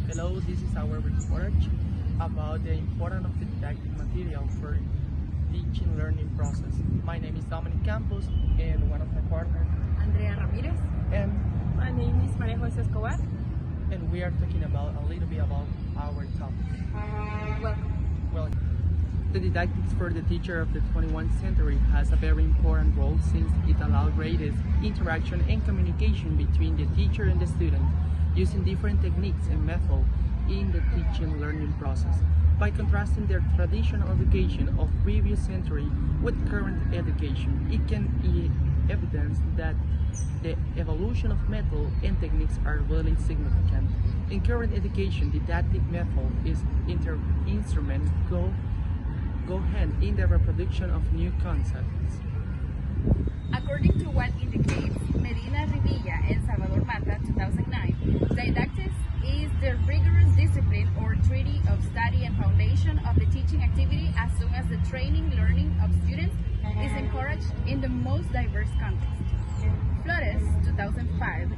Hello, this is our research about the importance of the didactic material for teaching learning process. My name is Dominique Campos and one of my partners, Andrea Ramírez. and My name is María Escobar. we are talking about a little bit about our topic. Welcome. Well, the didactics for the teacher of the 21st century has a very important role since it allows greatest interaction and communication between the teacher and the student, using different techniques and methods in the teaching learning process. By contrasting their traditional education of previous century with current education, it can be evidence that the evolution of method and techniques are really significant. In current education, didactic method is instrument go hand in the reproduction of new concepts. According to what indicates Medina Rivilla and Salvador Mata 2009, didactics is the rigorous discipline or treaty of study and foundation of the teaching activity as soon as the training learning of students is encouraged in the most diverse context. Flores 2005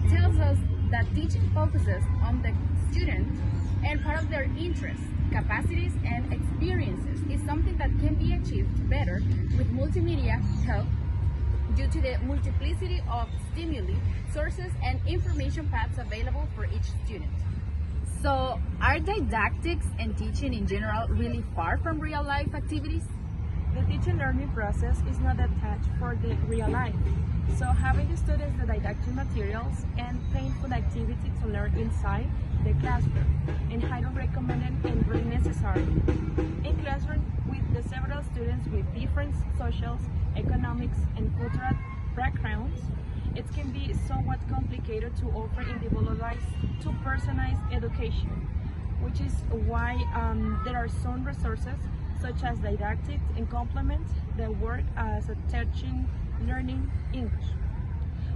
tells us that teaching focuses on the student and part of their interests, capacities, and experiences is something that can be achieved better with multimedia help due to the multiplicity of stimuli, sources, and information paths available for each student. So, are didactics and teaching in general really far from real-life activities? The teaching learning process is not attached for the real life. So having the students the didactic materials and painful activity to learn inside the classroom and highly recommended and very necessary. In classroom with the several students with different social, economics, and cultural backgrounds, it can be somewhat complicated to offer individualized to personalized education, which is why there are some resources such as didactic and complement that work as a teaching learning English.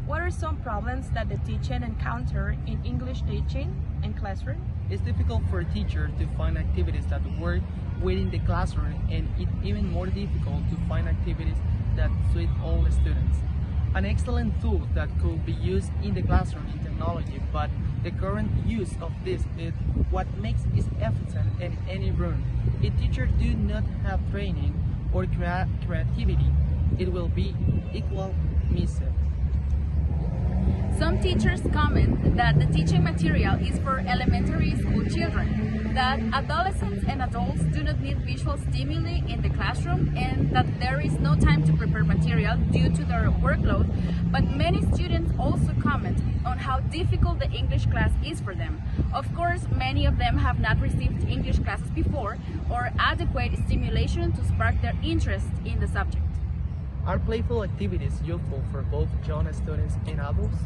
What are some problems that the teacher encounter in English teaching and classroom? It's difficult for a teacher to find activities that work within the classroom, and it's even more difficult to find activities that suit all the students. An excellent tool that could be used in the classroom is technology, but the current use of this is what makes it efficient in any room. If teachers do not have training or creativity, it will be equal missed. Some teachers comment that the teaching material is for elementary school children, that adolescents and adults do not need visual stimuli in the classroom, and that there is no time to prepare material due to their workload. But many students also comment on how difficult the English class is for them. Of course, many of them have not received English classes before or adequate stimulation to spark their interest in the subject. Are playful activities useful for both young students and adults?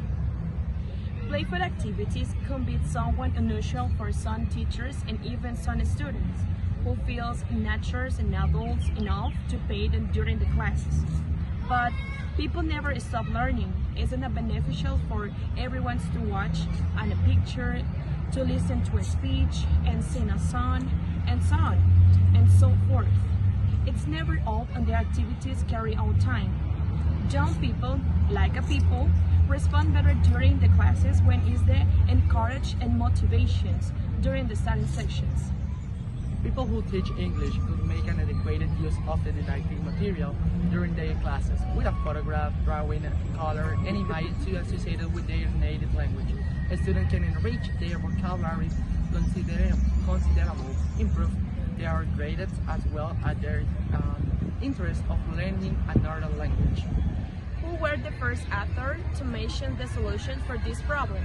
Playful activities can be somewhat unusual for some teachers and even some students who feels natural and adults enough to pay them during the classes. But people never stop learning. Isn't it beneficial for everyone to watch on a picture, to listen to a speech and sing a song, and so on and so forth? It's never all on the activities carry out time. Young people, like a people, respond better during the classes when is the encourage and motivations during the study sections. People who teach English could make an adequate use of the didactic material during their classes with a photograph, drawing, color, and image to associated with their native language. A student can enrich their vocabulary considerably, improve their grades as well as their interest of learning another language. Who were the first authors to mention the solution for this problem?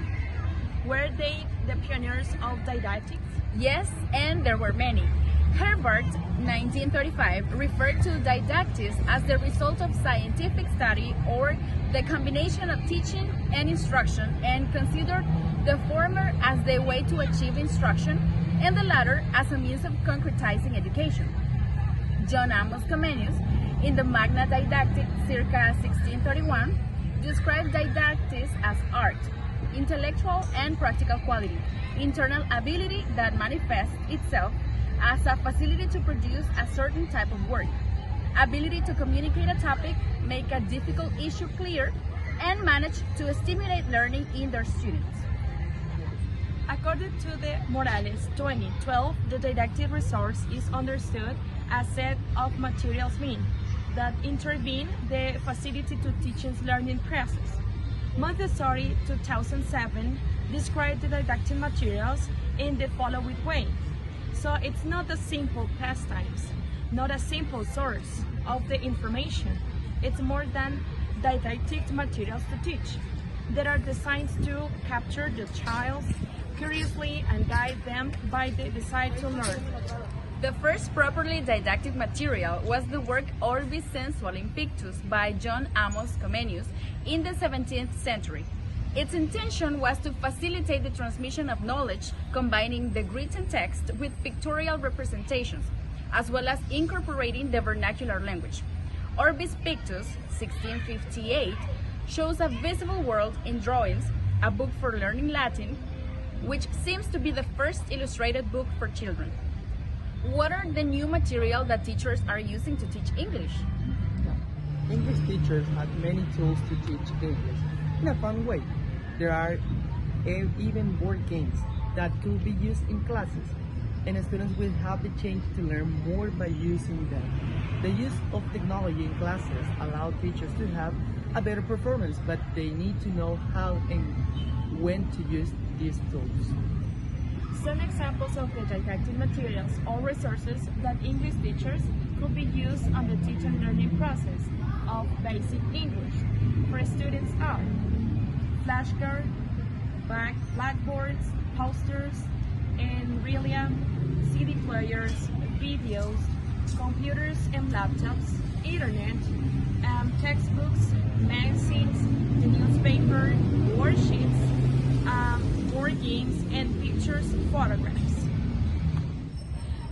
Were they the pioneers of didactics? Yes, and there were many. Herbert, 1935, referred to didactics as the result of scientific study or the combination of teaching and instruction, and considered the former as the way to achieve instruction and the latter as a means of concretizing education. John Amos Comenius, in the Magna Didactic circa 1631, described didactics as art, intellectual and practical quality, internal ability that manifests itself as a facility to produce a certain type of work, ability to communicate a topic, make a difficult issue clear, and manage to stimulate learning in their students. According to the Morales 2012, the didactic resource is understood as a set of materials that intervene the facility to teaching's learning process. Montessori 2007 described the didactic materials in the following way. So it's not a simple pastimes, not a simple source of the information. It's more than didactic materials to teach that are designed to capture the child curiously and guide them by the desire to learn. The first properly didactic material was the work Orbis Sensual in Pictus by John Amos Comenius in the 17th century. Its intention was to facilitate the transmission of knowledge, combining the written text with pictorial representations, as well as incorporating the vernacular language. Orbis Pictus, 1658, shows a visible world in drawings, a book for learning Latin, which seems to be the first illustrated book for children. What are the new material that teachers are using to teach English? English teachers have many tools to teach English in a fun way. There are even board games that could be used in classes, and students will have the chance to learn more by using them. The use of technology in classes allows teachers to have a better performance, but they need to know how and when to use these tools. Some examples of the didactic materials or resources that English teachers could be used on the teach and learning process of basic English for students are flashcards, blackboards, posters, and really CD players, videos, computers and laptops, internet, textbooks, magazines, the newspaper, worksheets, board games, and pictures, photographs.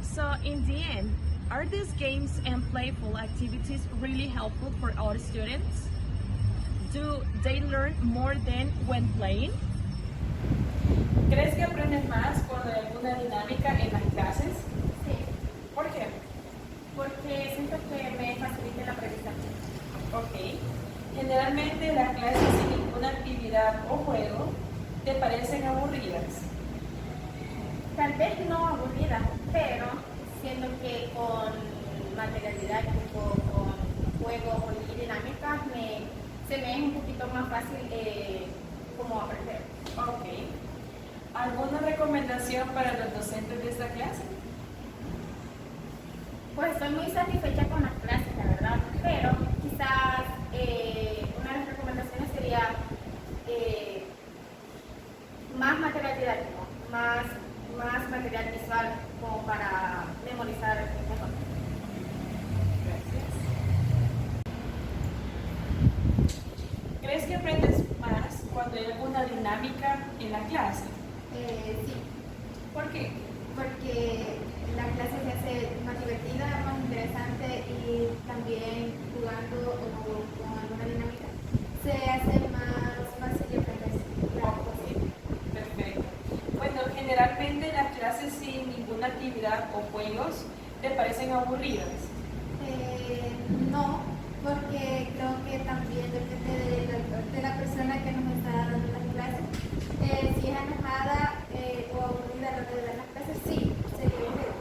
So in the end, are these games and playful activities really helpful for all students? Do they learn more than when playing? ¿Crees que aprendes más cuando hay alguna dinámica en las clases? Sí, ¿Por qué? porque siento que me facilita el aprendizaje. Ok. Generalmente las clases sin ninguna actividad o juego te parecen aburridas. Tal vez no aburrida, pero siento que con material didáctico, con juegos y dinámicas, se me es un poquito más fácil como aprender. Ok. ¿Alguna recomendación para los docentes de esta clase? Pues estoy muy satisfecha con las clases, la verdad, pero quizás una de las recomendaciones sería más material didáctico, más material visual como para memorizar mejor. Gracias. ¿Crees que aprendes más cuando hay alguna dinámica en la clase? Sí, ¿Por qué? porque la clase se hace más divertida, más interesante y también jugando o con alguna dinámica se hace más fácil de aprender. Perfecto. Bueno, generalmente las clases sin ninguna actividad o juegos te parecen aburridas. No, porque creo que también depende de la persona que nos está dando las clases. Si es enojada o aburrida a la hora de dar las clases, sí, sería aburrido.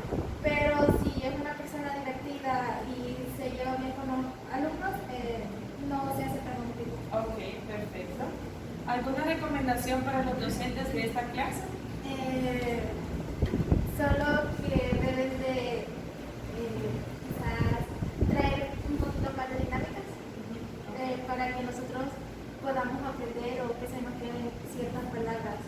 Pero si es una persona divertida y se lleva bien con los alumnos, no se hace tan aburrido. Ok, perfecto. ¿Alguna recomendación para los docentes de esta clase? Solo que deben de quizás traer un poquito más de dinámicas para que nosotros podamos aprender o que se nos queden ciertas palabras.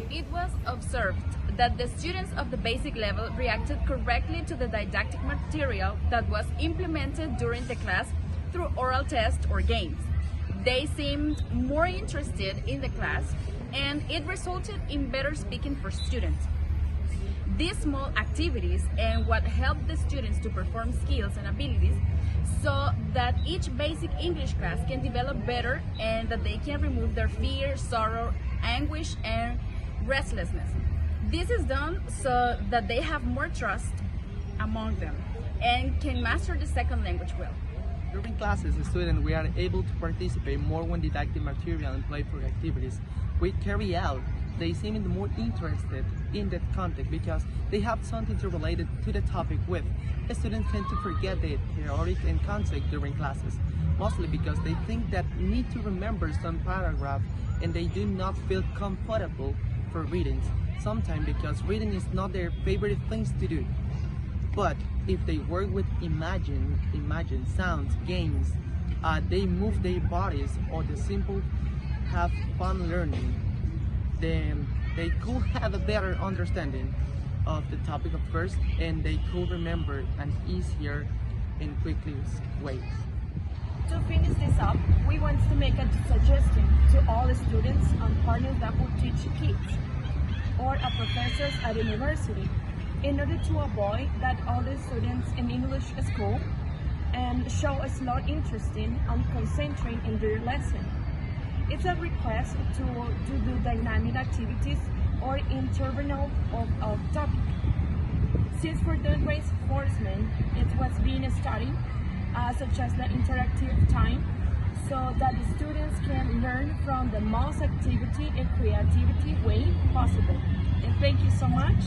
It was observed that the students of the basic level reacted correctly to the didactic material that was implemented during the class through oral tests or games. They seemed more interested in the class, and it resulted in better speaking for students. These small activities and what helped the students to perform skills and abilities so that each basic English class can develop better and that they can remove their fear, sorrow, anguish, and restlessness. This is done so that they have more trust among them and can master the second language well. During classes, as students, we are able to participate more when didactic material and playful activities we carry out they seem more interested in that content because they have something to relate it to the topic with. Students tend to forget the theory and concept during classes, mostly because they think that need to remember some paragraph and they do not feel comfortable for readings, sometimes because reading is not their favorite things to do. But if they work with imagine sounds, games, they move their bodies, or the simple have fun learning, then they could have a better understanding of the topic of first, and they could remember an easier and quickest ways. To finish this up, we want to make a suggestion to all the students and partners that will teach kids or professors at university in order to avoid that all the students in English school show a slow interest in and concentrate in their lesson. It's a request to do dynamic activities or interval of topic. Since for the reinforcement it was being studied, such as the interactive time, so that the students can learn from the most activity and creativity way possible. And thank you so much.